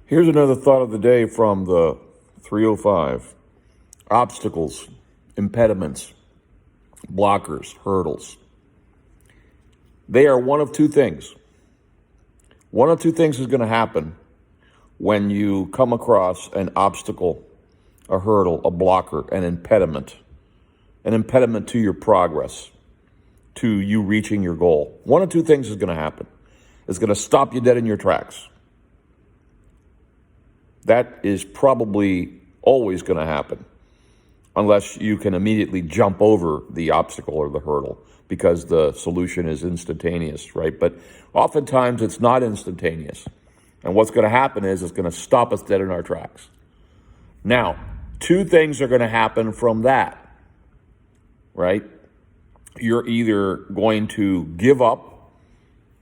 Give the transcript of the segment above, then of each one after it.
Here's another thought of the day from the 305. Obstacles, impediments, blockers, hurdles. They are one of two things. One of two things is going to happen when you come across an obstacle, a hurdle, a blocker, an impediment to your progress, to you reaching your goal. One of two things is going to happen. It's going to stop you dead in your tracks. That is probably always going to happen unless you can immediately jump over the obstacle or the hurdle because the solution is instantaneous, right? But oftentimes it's not instantaneous. And what's going to happen is it's going to stop us dead in our tracks. Now, two things are going to happen from that, right? You're either going to give up.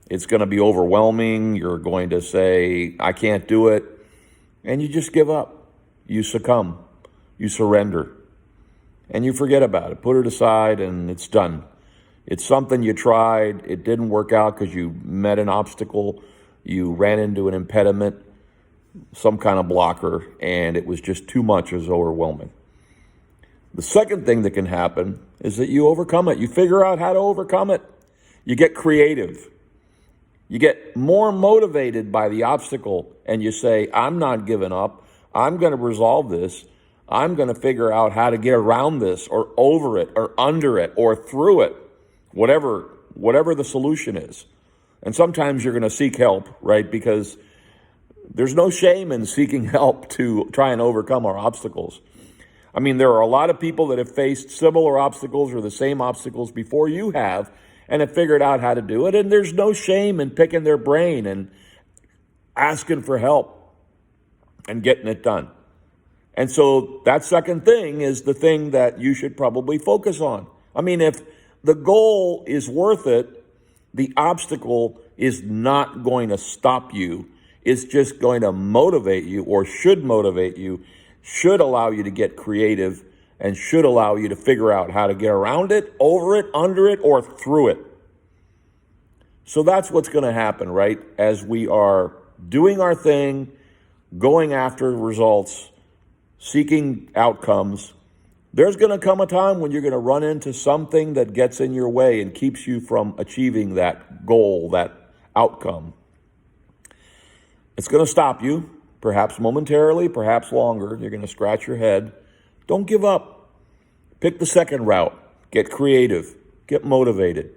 It's going to be overwhelming. You're going to say, I can't do it. And you just give up. You succumb. You surrender. And you forget about it. Put it aside and it's done. It's something you tried. It didn't work out because you met an obstacle. You ran into an impediment, some kind of blocker, and it was just too much. It was overwhelming. The second thing that can happen is that you overcome it. You figure out how to overcome it. You get creative. You get more motivated by the obstacle and you say, I'm not giving up. I'm going to resolve this. I'm going to figure out how to get around this or over it or under it or through it, whatever the solution is. And sometimes you're going to seek help, right? Because there's no shame in seeking help to try and overcome our obstacles. I mean, there are a lot of people that have faced similar obstacles or the same obstacles before you have and have figured out how to do it. And there's no shame in picking their brain and asking for help and getting it done. And so that second thing is the thing that you should probably focus on. I mean, if the goal is worth it, the obstacle is not going to stop you. It's just going to motivate you, or should motivate you, should allow you to get creative, and should allow you to figure out how to get around it, over it, under it, or through it. So that's what's going to happen, right? As we are doing our thing, going after results, seeking outcomes, there's going to come a time when you're going to run into something that gets in your way and keeps you from achieving that goal, that outcome. It's going to stop you, perhaps momentarily, perhaps longer. You're going to scratch your head. Don't give up. Pick the second route. Get creative. Get motivated.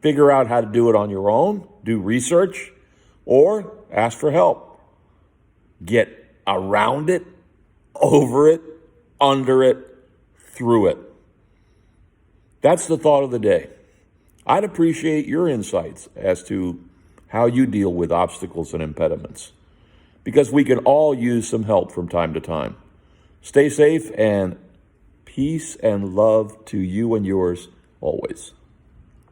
Figure out how to do it on your own. Do research or ask for help. Get around it, over it, under it, through it. That's the thought of the day. I'd appreciate your insights as to how you deal with obstacles and impediments, because we can all use some help from time to time. Stay safe, and peace and love to you and yours always.